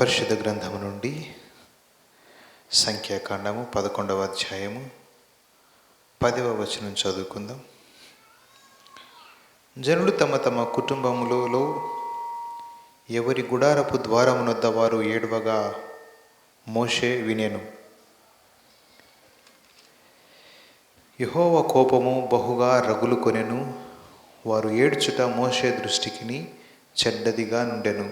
పరిశుద్ధ గ్రంథము నుండి సంఖ్యాకాండము 11వ అధ్యాయము 10వ వచనం చదువుకుందాం. జనులు తమ తమ కుటుంబములలో ఎవరి గుడారపు ద్వారమునొద్ద వారు ఏడవగా మోషే వినెను. యెహోవా కోపము బహుగా రగులుకొనెను. వారు ఏడ్చుట మోషే దృష్టికి చెడ్డదిగా నుండెను.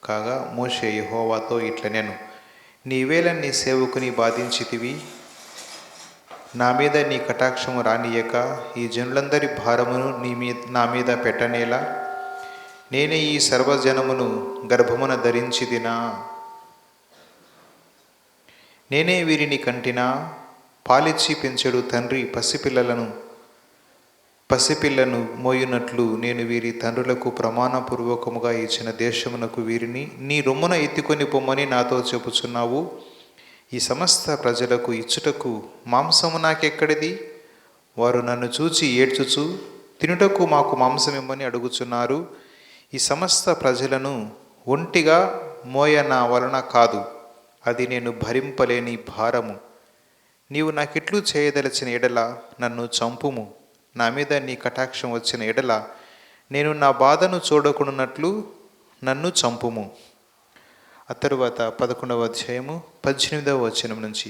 కాగా మోషే యెహోవాతో ఇట్లనెను, నీవేళ నీ సేవకుని బాధించితివి, నా మీద నీ కటాక్షము రానియక ఈ జనులందరి భారమును నా మీద పెట్టనేలా? నేనే ఈ సర్వజనమును గర్భమున ధరించిదినా? నేనే వీరిని కంటినా? పాలిచ్చి పెంచెడు తండ్రి పసిపిల్లను మోయునట్లు నేను వీరి తండ్రులకు ప్రమాణపూర్వకముగా ఇచ్చిన దేశమునకు వీరిని నీ రొమ్మున ఎత్తుకొని పొమ్మని నాతో చెప్పుచున్నావు. ఈ సమస్త ప్రజలకు ఇచ్చుటకు మాంసము నాకెక్కడిది? వారు నన్ను చూచి ఏడ్చుచు తినుటకు మాకు మాంసమిమ్మని అడుగుచున్నారు. ఈ సమస్త ప్రజలను ఒంటిగా మోయ నా వలన కాదు, అది నేను భరింపలేని భారము. నీవు నాకిట్లు చేయదలచిన ఎడల నన్ను చంపుము. నా మీద నీ కటాక్షం వచ్చిన ఎడల నేను నా బాధను చూడకున్నట్లు నన్ను చంపుము. ఆ తరువాత 11వ అధ్యాయము 18వ వచనం నుంచి,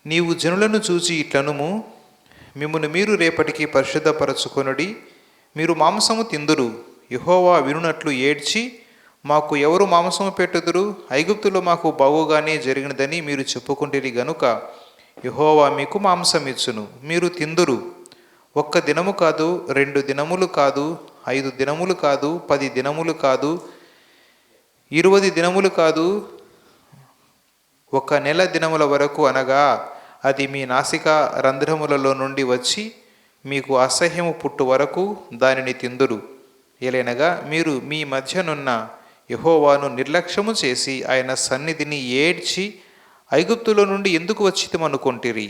నీవు జనులను చూచి ఇట్లనుము, మిమ్మును మీరు రేపటికి పరిశుద్ధపరచుకొనుడి, మీరు మాంసము తిందురు. యెహోవా వినునట్లు ఏడ్చి, మాకు ఎవరు మాంసము పెట్టుదురు? ఐగుప్తులో మాకు బాగుగానే జరిగినదని మీరు చెప్పుకుంటురి గనుక యెహోవా మీకు మాంసం ఇచ్చును, మీరు తిందురు. 1 దినము కాదు, 2 దినములు కాదు, 5 దినములు కాదు, 10 దినములు కాదు, 20 దినములు కాదు, 1 నెల దినముల వరకు, అనగా అది మీ నాసికా రంధ్రములలో నుండి వచ్చి మీకు అసహ్యము పుట్టు వరకు దానిని తిందురు. ఎలైనగా మీరు మీ మధ్యనున్న యెహోవాను నిర్లక్ష్యము చేసి ఆయన సన్నిధిని ఏడ్చి ఐగుప్తులో నుండి ఎందుకు వచ్చితమనుకొంటిరి?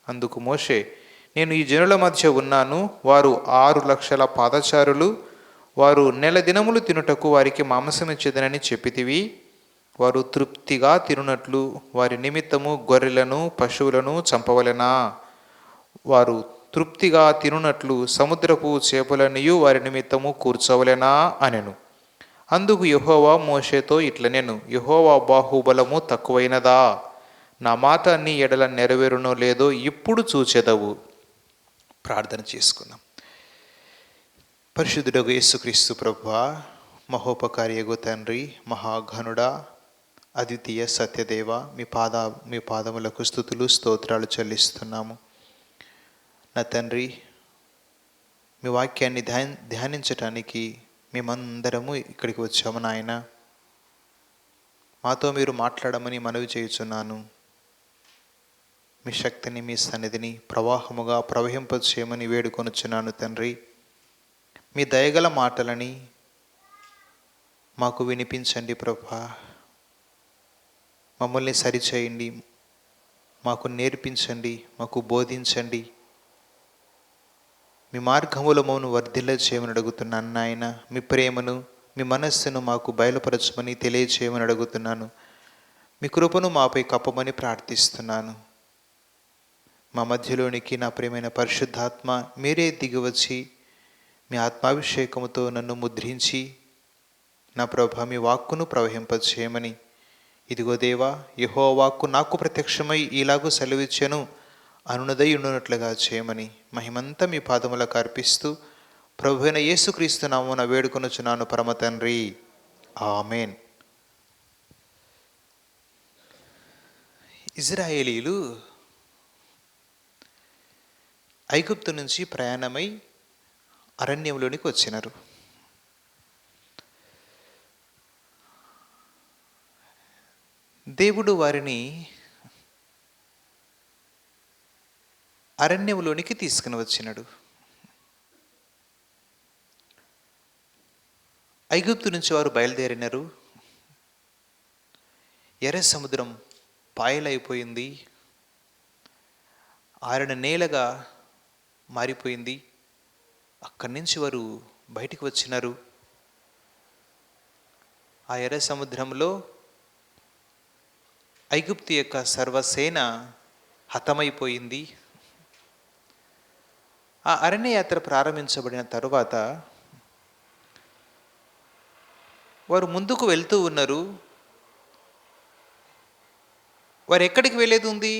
అందుకు మోషే, నేను ఈ జనుల మధ్య ఉన్నాను, వారు 6 లక్షల పాదచారులు, వారు నెల దినములు తినుటకు వారికి మాంసమిచ్చేదనని చెప్పితివి. వారు తృప్తిగా తినునట్లు వారి నిమిత్తము గొర్రెలను పశువులను చంపవలెనా? వారు తృప్తిగా తినునట్లు సముద్రపు చేపలనియు వారి నిమిత్తము కూర్చోవలెనా అనెను. అందుకు యెహోవా మోషేతో ఇట్లనెను, యెహోవా బాహుబలము తక్కువైనదా? నా మాట నీ ఎడల నెరవేరునో లేదో ఇప్పుడు చూచెదవు. ప్రార్థన చేసుకుందాం. పరిశుద్ధుడగు యేసుక్రీస్తు ప్రభువా, మహోపకారియగు తండ్రి, మహాఘనుడా, అద్వితీయ సత్యదేవ, మీ పాదములకు స్తుతులు స్తోత్రాలు చెల్లిస్తున్నాము. నా తండ్రి, మీ వాక్యాన్ని ధ్యానించటానికి మేమందరము ఇక్కడికి వచ్చాము నాయన. మాతో మీరు మాట్లాడమని మనవి చేయుచున్నాను. మీ శక్తిని, మీ సన్నిధిని ప్రవాహముగా ప్రవహింపచేయమని వేడుకొనుచున్నాను తండ్రి. మీ దయగల మాటలని మాకు వినిపించండి ప్రభా. మమ్మల్ని సరిచేయండి, మాకు నేర్పించండి, మాకు బోధించండి. మీ మార్గములో మమ్మను వర్ధిల్ల చేయమని అడుగుతున్నాను నాయన. మీ ప్రేమను, మీ మనస్సును మాకు బయలుపరచమని తెలియచేయమని అడుగుతున్నాను. మీ కృపను మాపై కప్పమని ప్రార్థిస్తున్నాను. మా మధ్యలోనికి నా ప్రియమైన పరిశుద్ధాత్మ మీరే దిగివచ్చి మీ ఆత్మాభిషేకముతో నన్ను ముద్రించి నా ప్రభా మీ వాక్కును ప్రవహింపచేయమని. ఇదిగో దేవా, యెహోవా వాక్కు నాకు ప్రత్యక్షమై ఈలాగు సెలవిచ్చెను అనునదై ఉండునట్లుగా చేయమని మహిమంతా మీ పాదములకు అర్పిస్తూ ప్రభువైన యేసుక్రీస్తు నామమున వేడుకొనుచున్నాను పరమ తండ్రి, ఆమేన్. ఇజ్రాయేలీలు ఐగుప్తు నుంచి ప్రయాణమై అరణ్యంలోనికి వచ్చినారు. దేవుడు వారిని అరణ్యంలోనికి తీసుకుని వచ్చినాడు. ఐగుప్తు నుంచి వారు బయలుదేరినారు. ఎర్ర సముద్రం పాయలైపోయింది, ఆరిన నేలగా మారిపోయింది. అక్కడి నుంచి వారు బయటికి వచ్చినారు. ఆ ఎర్ర సముద్రంలో ఐగుప్తు యొక్క సర్వసేన హతమైపోయింది. ఆ అరణ్యయాత్ర ప్రారంభించబడిన తరువాత వారు ముందుకు వెళ్తూ ఉన్నారు. వారు ఎక్కడికి వెళ్ళేది ఉంది?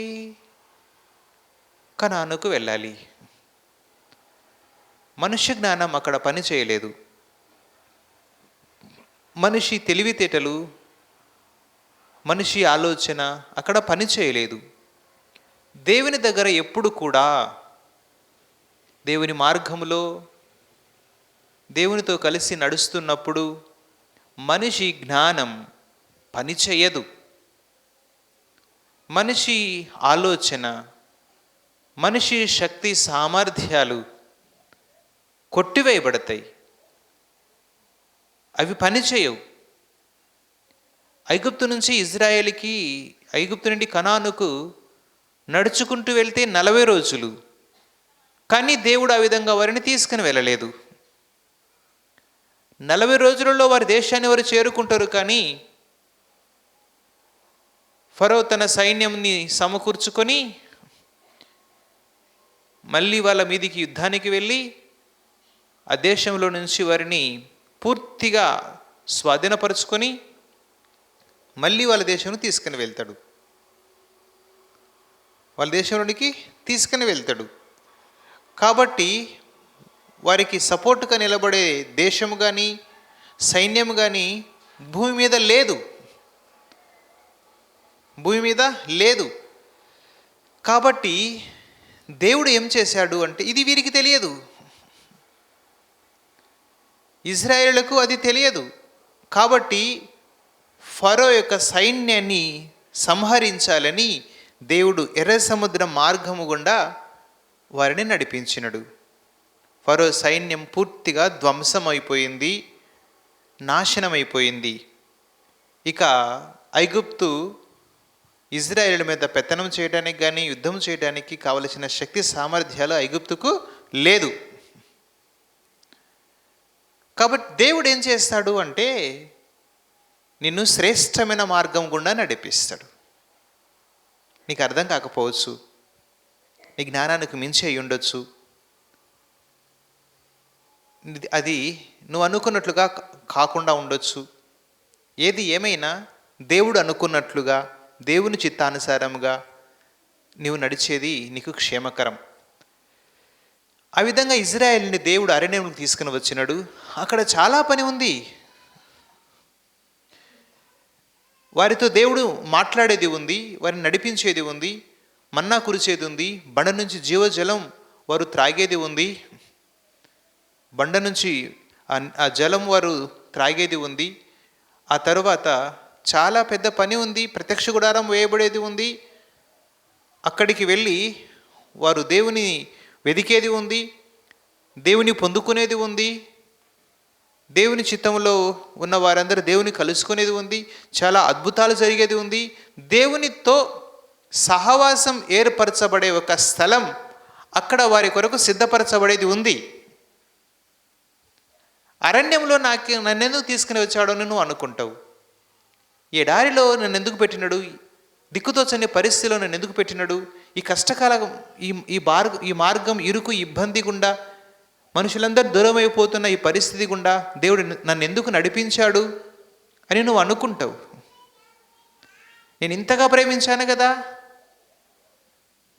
కనానుకు వెళ్ళాలి. మనుష్య జ్ఞానం అక్కడ పని చేయలేదు. మనిషి తెలివితేటలు, మనిషి ఆలోచన అక్కడ పని చేయలేదు. దేవుని దగ్గర ఎప్పుడు కూడా, దేవుని మార్గంలో దేవునితో కలిసి నడుస్తున్నప్పుడు మనిషి జ్ఞానం పని చేయదు. మనిషి ఆలోచన, మనిషి శక్తి సామర్థ్యాలు కొట్టివేయబడతాయి. అవి పని చేయవు. ఐగుప్తు నుంచి ఇజ్రాయేలుకి, ఐగుప్తు నుండి కనానుకు నడుచుకుంటూ వెళ్తే 40 రోజులు. కానీ దేవుడు ఆ విధంగా వారిని తీసుకుని వెళ్ళలేదు. 40 రోజులలో వారి దేశాన్ని వారు చేరుకుంటారు. కానీ ఫరో తన సైన్యంని సమకూర్చుకొని మళ్ళీ వాళ్ళ మీదికి యుద్ధానికి వెళ్ళి ఆ దేశంలో నుంచి వారిని పూర్తిగా స్వాధీనపరుచుకొని మళ్ళీ వాళ్ళ దేశంలో తీసుకుని వెళ్తాడు. వాళ్ళ దేశంలోనికి తీసుకుని వెళ్తాడు. కాబట్టి వారికి సపోర్టుగా నిలబడే దేశం కానీ సైన్యం కానీ భూమి మీద లేదు. భూమి మీద లేదు. కాబట్టి దేవుడు ఏం చేశాడు అంటే, ఇది వీరికి తెలియదు, ఇజ్రాయేలుకు అది తెలియదు. కాబట్టి ఫరో యొక్క సైన్యాన్ని సంహరించాలని దేవుడు ఎర్ర సముద్రం మార్గము గుండా వారిని నడిపించినడు. ఫరో సైన్యం పూర్తిగా ధ్వంసమైపోయింది, నాశనమైపోయింది. ఇక ఐగుప్తు ఇజ్రాయేలు మీద పెత్తనం చేయడానికి కానీ యుద్ధం చేయడానికి కావలసిన శక్తి సామర్థ్యాలు ఐగుప్తుకు లేదు. కాబట్టి దేవుడు ఏం చేస్తాడు అంటే, నిన్ను శ్రేష్టమైన మార్గం గుండా నడిపిస్తాడు. నీకు అర్థం కాకపోవచ్చు, నీ జ్ఞానానికి మించి అయి ఉండొచ్చు, అది నువ్వు అనుకున్నట్లుగా కాకుండా ఉండొచ్చు. ఏది ఏమైనా దేవుడు అనుకున్నట్లుగా, దేవుని చిత్తానుసారముగా నీవు నడిచేది నీకు క్షేమకరం. ఆ విధంగా ఇజ్రాయేల్ని దేవుడు అరణ్యంలోకి తీసుకుని వచ్చినాడు. అక్కడ చాలా పని ఉంది. వారితో దేవుడు మాట్లాడేది ఉంది, వారిని నడిపించేది ఉంది, మన్నా కురిచేది ఉంది, బండ నుంచి జీవజలం వారు త్రాగేది ఉంది, బండ నుంచి ఆ జలం వారు త్రాగేది ఉంది. ఆ తరువాత చాలా పెద్ద పని ఉంది, ప్రత్యక్ష గుడారం వేయబడేది ఉంది. అక్కడికి వెళ్ళి వారు దేవుని వెదికేది ఉంది, దేవుని పొందుకునేది ఉంది, దేవుని చిత్తంలో ఉన్న వారందరూ దేవుని కలుసుకునేది ఉంది, చాలా అద్భుతాలు జరిగేది ఉంది. దేవునితో సహవాసం ఏర్పరచబడే ఒక స్థలం అక్కడ వారి కొరకు సిద్ధపరచబడేది ఉంది. అరణ్యంలో నన్నెందుకు తీసుకుని వచ్చాడో నువ్వు అనుకుంటావు. ఎడారిలో నన్ను ఎందుకు పెట్టినాడు, దిక్కుతోచని పరిస్థితిలో నన్ను ఎందుకు పెట్టినాడు, ఈ కష్టకాలం, ఈ మార్గం ఇరుకు ఇబ్బంది గుండా, మనుషులందరూ దూరం అయిపోతున్న ఈ పరిస్థితి గుండా దేవుడు నన్ను ఎందుకు నడిపించాడు అని నువ్వు అనుకుంటావు. నేను ఇంతగా ప్రేమించాను కదా,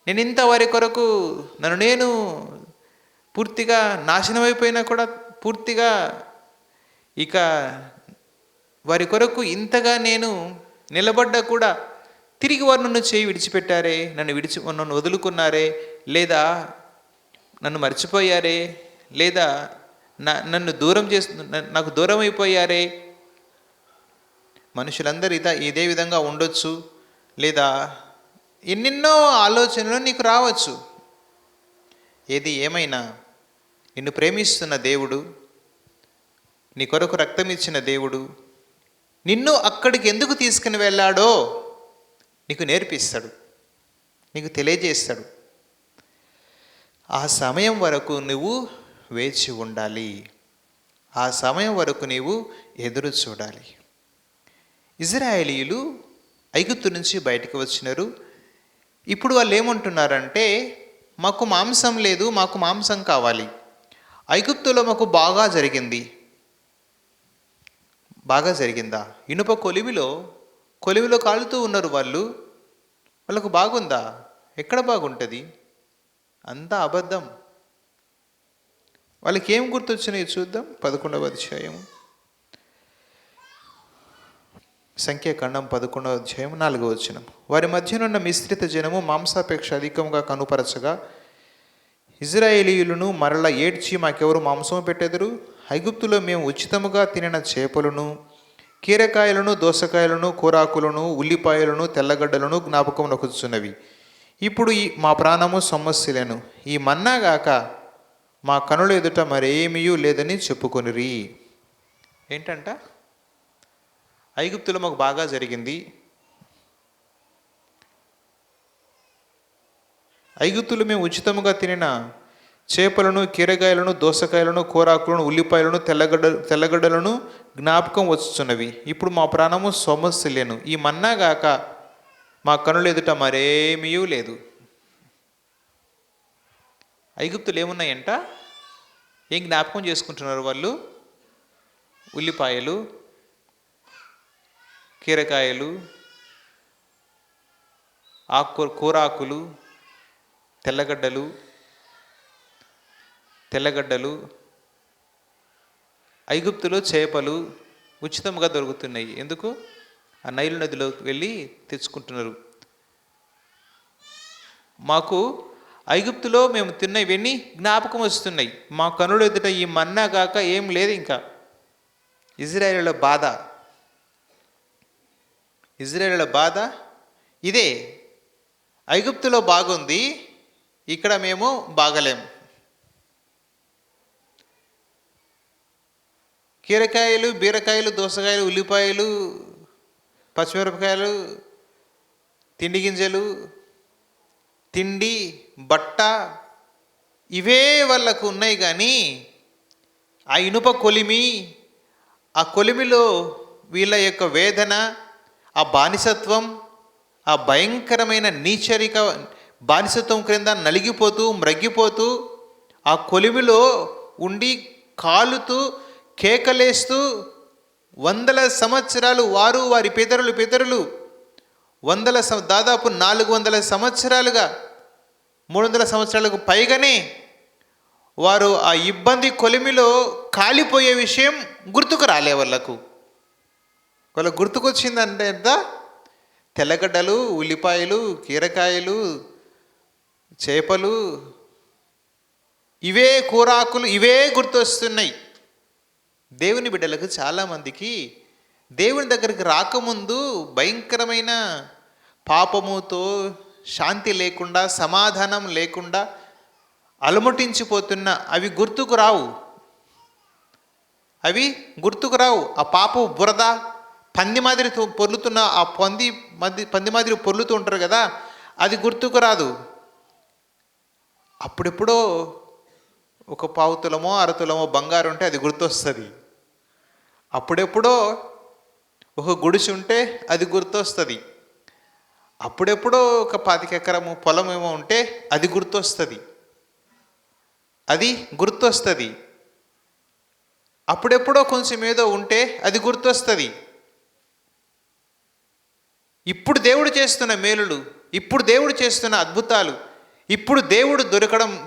నేను ఇంత వారి కొరకు నేను పూర్తిగా నాశనమైపోయినా కూడా, పూర్తిగా ఇక వారి కొరకు ఇంతగా నేను నిలబడ్డా కూడా తిరిగి వారు నన్ను చేయి విడిచిపెట్టారే, నన్ను వదులుకున్నారే, లేదా నన్ను మర్చిపోయారే, లేదా నన్ను దూరం నాకు దూరం అయిపోయారే. మనుషులందరూ ఇదే విధంగా ఉండొచ్చు, లేదా ఎన్నెన్నో ఆలోచనలు నీకు రావచ్చు. ఏది ఏమైనా నిన్ను ప్రేమిస్తున్న దేవుడు, నీ కొరకు రక్తం ఇచ్చిన దేవుడు నిన్ను అక్కడికి ఎందుకు తీసుకుని వెళ్ళాడో నీకు నేర్పిస్తాడు, నీకు తెలియజేస్తాడు. ఆ సమయం వరకు నువ్వు వేచి ఉండాలి, ఆ సమయం వరకు నీవు ఎదురు చూడాలి. ఇజ్రాయేలీయులు ఐగుప్తు నుంచి బయటకు వచ్చినారు. ఇప్పుడు వాళ్ళు ఏమంటున్నారంటే, మాకు మాంసం లేదు, మాకు మాంసం కావాలి. ఐగుప్తులో మాకు బాగా జరిగింది. బాగా జరిగిందా? ఇనుప కొలివిలో కాలుతూ ఉన్నారు వాళ్ళు. వాళ్ళకు బాగుందా? ఎక్కడ బాగుంటుంది? అంతా అబద్ధం. వాళ్ళకి ఏం గుర్తొచ్చినాయి చూద్దాం. 11వ అధ్యాయం, సంఖ్యాకాండం 11వ అధ్యాయం 4వ వచనం. వారి మధ్యనున్న మిశ్రిత జనము మాంసాపేక్ష అధికంగా కనుపరచగా ఇజ్రాయేలీయులను మరల ఏడ్చి, మాకెవరు మాంసం పెట్టెదరు? ఐగుప్తులో మేము ఉచితముగా తినిన చేపలను, కీరకాయలను, దోసకాయలను, కూరాకులను, ఉల్లిపాయలను, తెల్లగడ్డలను జ్ఞాపకం నొక్కుచున్నవి. ఇప్పుడు మా ప్రాణము సమస్యలను ఈ మన్నాగాక మా కనుల ఎదుట మరేమీ లేదని చెప్పుకొనిరి. ఏంటంట? ఐగుప్తులో మాకు బాగా జరిగింది. ఐగుప్తులు మేము ఉచితముగా తినిన చేపలను, కీరగాయలను, దోసకాయలను, కూరాకులను, ఉల్లిపాయలను, తెల్లగడ్డలను జ్ఞాపకం వచ్చుచున్నవి. ఇప్పుడు మా ప్రాణము సొమ్మసిల్లేను ఈ మన్నాగాక మా కనుల ఎదుట మరేమీ లేదు. ఐగుప్తులు ఏమున్నాయంట? ఏం జ్ఞాపకం చేసుకుంటున్నారు వాళ్ళు? ఉల్లిపాయలు, కీరకాయలు, కూరాకులు, తెల్లగడ్డలు. ఐగుప్తులో చేపలు ఉచితంగా దొరుకుతున్నాయి. ఎందుకు? ఆ నైలు నదిలోకి వెళ్ళి తెచ్చుకుంటున్నారు. మాకు ఐగుప్తులో మేము తిన్న ఇవన్నీ జ్ఞాపకం వస్తున్నాయి. మా కనుల ఎదుట ఈ మన్నా కాక ఏం లేదు. ఇంకా ఇజ్రాయేలుల బాధ ఇదే. ఐగుప్తులో బాగుంది, ఇక్కడ మేము బాగలేం. కీరకాయలు, బీరకాయలు, దోసకాయలు, ఉల్లిపాయలు, పచ్చిమిరపకాయలు, తిండి గింజలు, తిండి, బట్ట, ఇవే వాళ్ళకు ఉన్నాయి. కానీ ఆ ఇనుప కొలిమి, ఆ కొలిమిలో వీళ్ళ యొక్క వేదన, ఆ బానిసత్వం, ఆ భయంకరమైన నీచరిక బానిసత్వం క్రింద నలిగిపోతూ మ్రగ్గిపోతూ ఆ కొలిమిలో ఉండి కాలుతూ కేకలేస్తూ వందల సంవత్సరాలు వారు వారి పితరులు దాదాపు 400 సంవత్సరాలుగా 300 సంవత్సరాలకు పైగానే వారు ఆ ఇబ్బంది కొలిమిలో కాలిపోయే విషయం గుర్తుకు రాలే వాళ్ళకు గుర్తుకొచ్చిందంటే ఎంత? తెల్లగడ్డలు, ఉల్లిపాయలు, కీరకాయలు, చేపలు, ఇవే కూరాకులు, ఇవే గుర్తొస్తున్నాయి. దేవుని బిడ్డలకు చాలామందికి దేవుని దగ్గరికి రాకముందు భయంకరమైన పాపముతో, శాంతి లేకుండా, సమాధానం లేకుండా అలమటించిపోతున్న అవి గుర్తుకు రావు. ఆ పాపం బురద పంది మాదిరి పొర్లుతున్న ఆ పంది మాదిరి పొర్లుతూ ఉంటారు కదా, అది గుర్తుకు రాదు. అప్పుడెప్పుడో ఒక పావుతులమో అరతులమో బంగారు ఉంటే అది గుర్తొస్తుంది. అప్పుడెప్పుడో ఒక గుడిసి ఉంటే అది గుర్తొస్తుంది. అప్పుడెప్పుడో ఒక 25 ఎకరము పొలం ఏమో ఉంటే అది గుర్తొస్తుంది. అప్పుడెప్పుడో కొంచెం ఏదో ఉంటే అది గుర్తొస్తుంది. ఇప్పుడు దేవుడు చేస్తున్న మేలులు, ఇప్పుడు దేవుడు చేస్తున్న అద్భుతాలు, ఇప్పుడు దేవుడు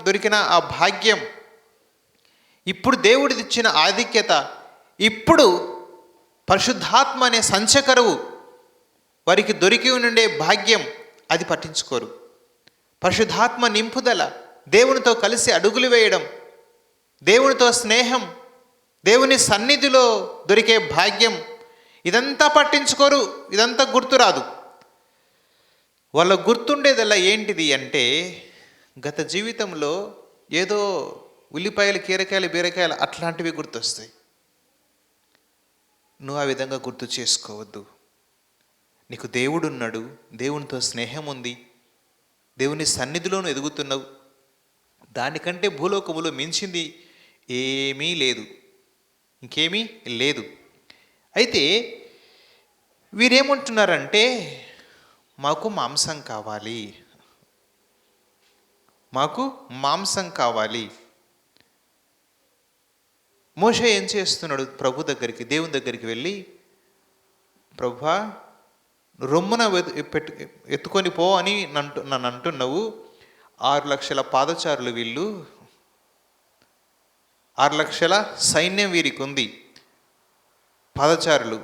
దొరికిన ఆ భాగ్యం, ఇప్పుడు దేవుడిది ఇచ్చిన ఆధిక్యత, ఇప్పుడు పరిశుద్ధాత్మ అనే సంచకరువు వారికి దొరికి ఉండే భాగ్యం, అది పట్టించుకోరు. పరిశుద్ధాత్మ నింపుదల, దేవునితో కలిసి అడుగులు వేయడం, దేవునితో స్నేహం, దేవుని సన్నిధిలో దొరికే భాగ్యం, ఇదంతా పట్టించుకోరు. ఇదంతా గుర్తురాదు. వాళ్ళ గుర్తుండేదల్లా ఏంటిది అంటే, గత జీవితంలో ఏదో ఉల్లిపాయలు, కీరకాయలు, బీరకాయలు అట్లాంటివి గుర్తొస్తాయి. నువ్వు ఆ విధంగా గుర్తు చేసుకోవద్దు. నీకు దేవుడు ఉన్నాడు, దేవునితో స్నేహం ఉంది, దేవుని సన్నిధిలోనూ ఎదుగుతున్నావు. దానికంటే భూలోకములో మించింది ఏమీ లేదు, ఇంకేమీ లేదు. అయితే వీరేమంటున్నారంటే మాకు మాంసం కావాలి, మాకు మాంసం కావాలి. మోషే ఏం చేస్తున్నాడు? ప్రభు దగ్గరికి, దేవుని దగ్గరికి వెళ్ళి, ప్రభువా రొమ్మున ఎత్తుకొని పో అని నన్ను అంటున్నావు. 6 లక్షల పాదచారులు వీళ్ళు, 6 లక్షల సైన్యం వీరికి ఉంది, పాదచారులు.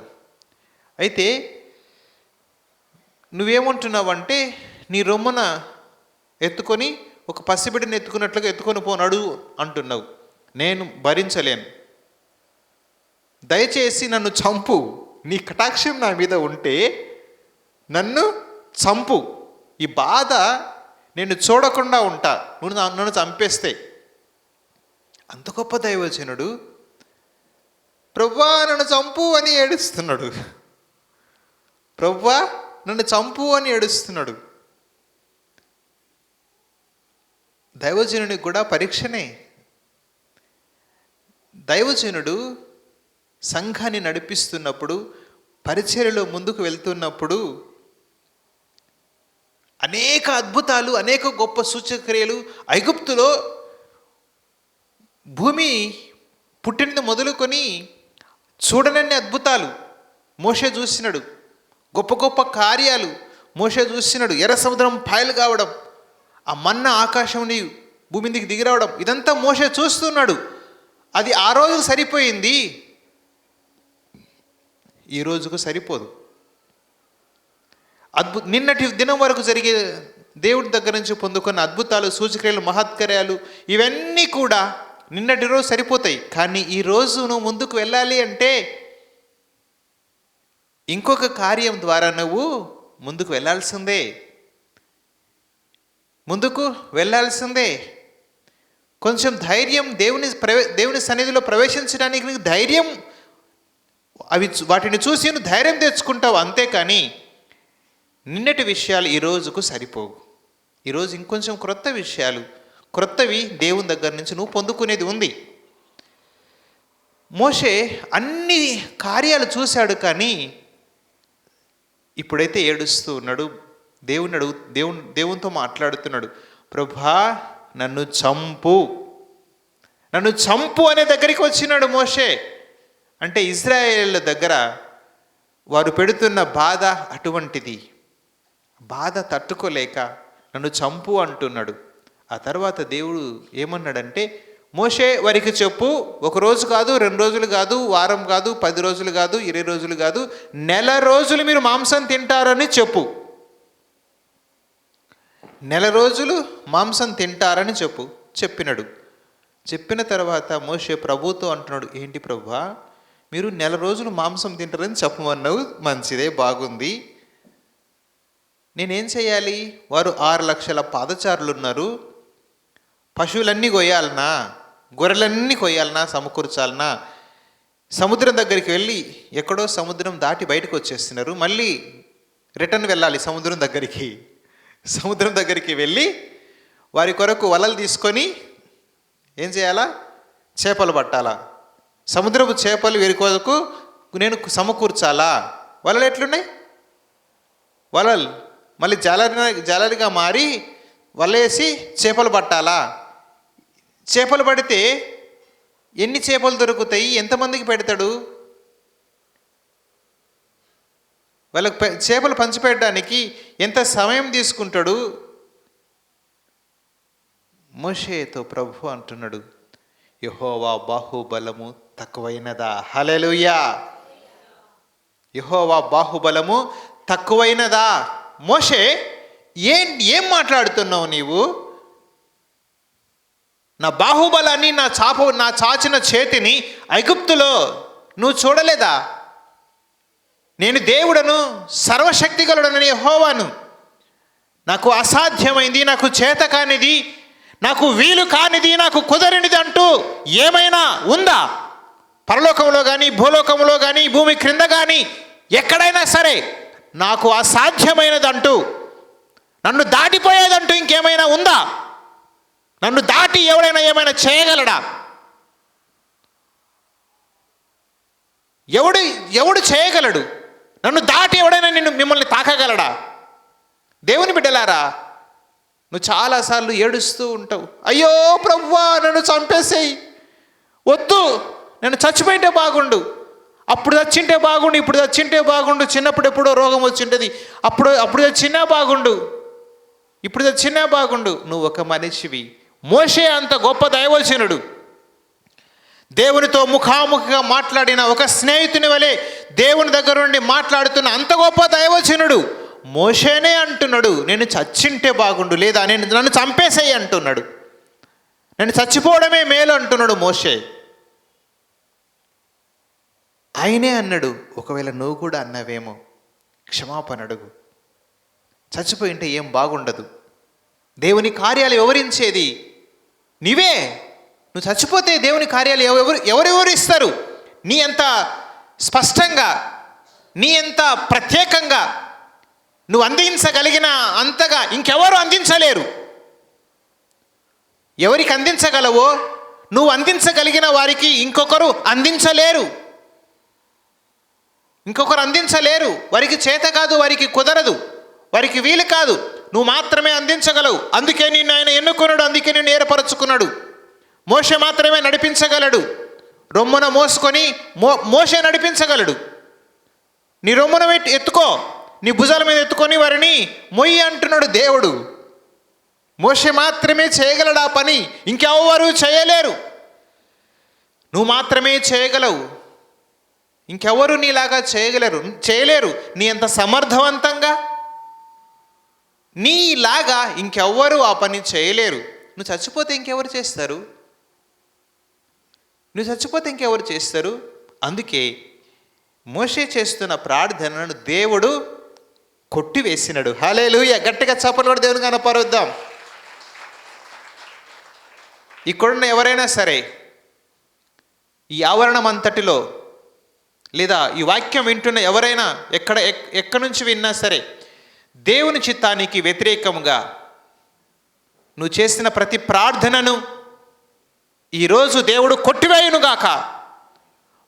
అయితే నువ్వేమంటున్నావంటే నీ రొమ్మున ఎత్తుకొని ఒక పసిబిడ్డని ఎత్తుకున్నట్లుగా ఎత్తుకొని పోనాడు అంటున్నావు. నేను భరించలేను, దయచేసి నన్ను చంపు. నీ కటాక్షం నా మీద ఉంటే నన్ను చంపు. ఈ బాధ నేను చూడకుండా ఉంటా, నువ్వు నన్ను చంపేస్తే. అంత గొప్ప దైవజనుడు ప్రభువా నన్ను చంపు అని ఏడుస్తున్నాడు. ప్రభువా నన్ను చంపు అని ఏడుస్తున్నాడు. దైవజనునికి కూడా పరీక్షనే. దైవజనుడు సంఘాన్ని నడిపిస్తున్నప్పుడు, పరిచర్యలో ముందుకు వెళ్తున్నప్పుడు అనేక అద్భుతాలు, అనేక గొప్ప సూచక్రియలు, ఐగుప్తులో భూమి పుట్టినది మొదలుకొని చూడనన్ని అద్భుతాలు మోషే చూసినాడు. గొప్ప గొప్ప కార్యాలు మోషే చూసినాడు. ఎర్ర సముద్రం పాయలు కావడం, ఆ మన్న ఆకాశం నుండి భూమి మీదకి దిగిరావడం, ఇదంతా మోషే చూస్తున్నాడు. అది ఆ రోజు సరిపోయింది, ఈ రోజుకు సరిపోదు. నిన్నటి దినం వరకు జరిగే దేవుడి దగ్గర నుంచి పొందుకున్న అద్భుతాలు, సూచక్రియలు, మహత్కార్యాలు ఇవన్నీ కూడా నిన్నటి రోజు సరిపోతాయి. కానీ ఈ రోజు నువ్వు ముందుకు వెళ్ళాలి అంటే ఇంకొక కార్యం ద్వారా నువ్వు ముందుకు వెళ్ళాల్సిందే, ముందుకు వెళ్ళాల్సిందే. కొంచెం ధైర్యం, దేవుని సన్నిధిలో ప్రవేశించడానికి నీకు ధైర్యం, వాటిని చూసి నువ్వు ధైర్యం తెచ్చుకుంటావు. అంతేకాని నిన్నటి విషయాలు ఈ రోజుకు సరిపోవు. ఈరోజు ఇంకొంచెం క్రొత్త విషయాలు, క్రొత్తవి దేవుని దగ్గర నుంచి నువ్వు పొందుకునేది ఉంది. మోషే అన్ని కార్యాలు చూశాడు, కానీ ఇప్పుడైతే ఏడుస్తూ ఉన్నాడు. దేవునితో మాట్లాడుతున్నాడు. ప్రభువా నన్ను చంపు, నన్ను చంపు అనే దగ్గరికి వచ్చినాడు మోషే. అంటే ఇజ్రాయేల్ దగ్గర వారు పెడుతున్న బాధ అటువంటిది. బాధ తట్టుకోలేక నన్ను చంపు అంటున్నాడు. ఆ తర్వాత దేవుడు ఏమన్నాడంటే, మోషే వారికి చెప్పు, 1 రోజు కాదు, 2 రోజులు కాదు, వారం కాదు, 10 రోజులు కాదు, 20 రోజులు కాదు, నెల రోజులు మీరు మాంసం తింటారని చెప్పు. నెల రోజులు మాంసం తింటారని చెప్పినాడు. చెప్పిన తర్వాత మోషే ప్రభుతో అంటున్నాడు, ఏంటి ప్రభువా మీరు నెల రోజులు మాంసం తింటారని చెప్పమన్నావు, మంచిదే, బాగుంది. నేనేం చేయాలి? వారు 6 లక్షల పాదచారులు ఉన్నారు, పశువులన్నీ కొయ్యాలనా, గొర్రెలన్నీ కొయ్యాలనా, సమకూర్చాలనా? సముద్రం దగ్గరికి వెళ్ళి, ఎక్కడో సముద్రం దాటి బయటకు వచ్చేస్తున్నారు, మళ్ళీ రిటర్న్ వెళ్ళాలి సముద్రం దగ్గరికి. సముద్రం దగ్గరికి వెళ్ళి వారి కొరకు వలలు తీసుకొని ఏం చేయాలా? చేపలు పట్టాలా. సముద్రపు చేపలు వీరి కొరకు నేను సమకూర్చాలా. వలలు ఎట్లున్నాయి? వలలు మళ్ళీ జాలరిగా మారి వలేసి చేపలు పట్టాలా. చేపలు పడితే ఎన్ని చేపలు దొరుకుతాయి? ఎంతమందికి పెడతాడు? వాళ్ళకి చేపలు పంచిపెట్టడానికి ఎంత సమయం తీసుకుంటాడు? మోషేతో ప్రభు అంటున్నాడు, యెహోవా బాహుబలము తక్కువైనదా? హల్లెలూయా. యెహోవా బాహుబలము తక్కువైనదా? మోషే ఏం మాట్లాడుతున్నావు నీవు? నా బాహుబలాన్ని, నా చాచిన చేతిని ఐగుప్తులో నువ్వు చూడలేదా? నేను దేవుడను, సర్వశక్తిగలుడనని యెహోవాను. నాకు అసాధ్యమైంది, నాకు చేత కానిది, నాకు వీలు కానిది, నాకు కుదరనిది అంటూ ఏమైనా ఉందా? పరలోకంలో కానీ, భూలోకంలో కానీ, భూమి క్రింద కానీ, ఎక్కడైనా సరే నాకు అసాధ్యమైనదంటూ, నన్ను దాటిపోయేదంటూ ఇంకేమైనా ఉందా? నన్ను దాటి ఎవడైనా ఏమైనా చేయగలడా? ఎవడు చేయగలడు? నన్ను దాటి ఎవడైనా మిమ్మల్ని తాకగలడా? దేవుని బిడ్డలారా, నువ్వు చాలాసార్లు ఏడుస్తూ ఉంటావు, అయ్యో ప్రభువా నన్ను చంపేసేయి, వద్దు, నేను చచ్చిపోయింటే బాగుండు, అప్పుడు చచ్చింటే బాగుండు, ఇప్పుడు చచ్చింటే బాగుండు, చిన్నప్పుడు ఎప్పుడో రోగం వచ్చింటది, అప్పుడు చచ్చినా బాగుండు, ఇప్పుడు చచ్చినా బాగుండు. నువ్వు ఒక మనిషివి. మోషే అంత గొప్ప దైవజనుడు, దేవునితో ముఖాముఖిగా మాట్లాడిన ఒక స్నేహితుని వలె దేవుని దగ్గర నుండి మాట్లాడుతున్న అంత గొప్ప దైవజనుడు మోషేనే అంటున్నాడు, నేను చచ్చింటే బాగుండు, లేదా నన్ను చంపేసేయి అంటున్నాడు, నేను చచ్చిపోవడమే మేలు అంటున్నాడు మోషే. ఆయనే అన్నాడు, ఒకవేళ నువ్వు కూడా అన్నావేమో, క్షమాపణ అడుగు, చచ్చిపోయింటే ఏం బాగుండదు, దేవుని కార్యాలు వివరించేది నీవే, నువ్వు చచ్చిపోతే దేవుని కార్యాలు ఎవరెవరు ఇస్తారు? నీ ఎంత స్పష్టంగా, నీ ఎంత ప్రత్యేకంగా నువ్వు అందించగలిగిన అంతగా ఇంకెవరు అందించలేరు. ఎవరికి అందించగలవో నువ్వు అందించగలిగిన వారికి ఇంకొకరు అందించలేరు, వారికి చేత కాదు, వారికి కుదరదు, వారికి వీలు కాదు, నువ్వు మాత్రమే అందించగలవు. అందుకే నిన్ను ఆయన ఎన్నుకున్నాడు, అందుకే నిన్ను ఏర్పరచుకున్నాడు. మోషే మాత్రమే నడిపించగలడు, రొమ్మున మోసుకొని మోషే నడిపించగలడు. నీ రొమ్మున ఎత్తుకో, నీ భుజాల మీద ఎత్తుకొని వారిని మొయ్యి అంటున్నాడు దేవుడు. మోషే మాత్రమే చేయగలడు ఆ పని, ఇంకెవరు చేయలేరు. నువ్వు మాత్రమే చేయగలవు, ఇంకెవరు నీలాగా చేయలేరు. నీ అంత సమర్థవంతంగా నీలాగా ఇంకెవ్వరు ఆ పని చేయలేరు. నువ్వు చచ్చిపోతే ఇంకెవరు చేస్తారు? అందుకే మోషే చేస్తున్న ప్రార్థనను దేవుడు కొట్టివేసినాడు. హల్లెలూయా! గట్టిగా చప్పట్లు కూడా దేవుని కనపరుద్దాం. ఇక్కడున్న ఎవరైనా సరే, ఈ ఆవరణం అంతటిలో లేదా ఈ వాక్యం వింటున్న ఎవరైనా ఎక్కడి నుంచి విన్నా సరే, దేవుని చిత్తానికి వ్యతిరేకంగా నువ్వు చేసిన ప్రతి ప్రార్థనను ఈరోజు దేవుడు కొట్టివేయునుగాక.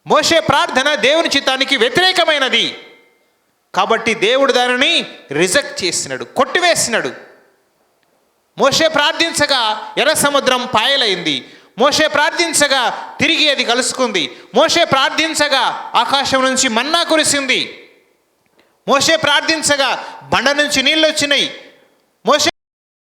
మోషే ప్రార్థన దేవుని చిత్తానికి వ్యతిరేకమైనది కాబట్టి దేవుడు దానిని రిజెక్ట్ చేసినాడు, కొట్టివేసినాడు. మోషే ప్రార్థించగా ఎర్ర సముద్రం పాయలైంది, మోషే ప్రార్థించగా తిరిగి అది కలుసుకుంది, మోషే ప్రార్థించగా ఆకాశం నుంచి మన్నా కురిసింది, మోషే ప్రార్థించగా బండ నుంచి నీళ్ళు వచ్చినాయి, మోషే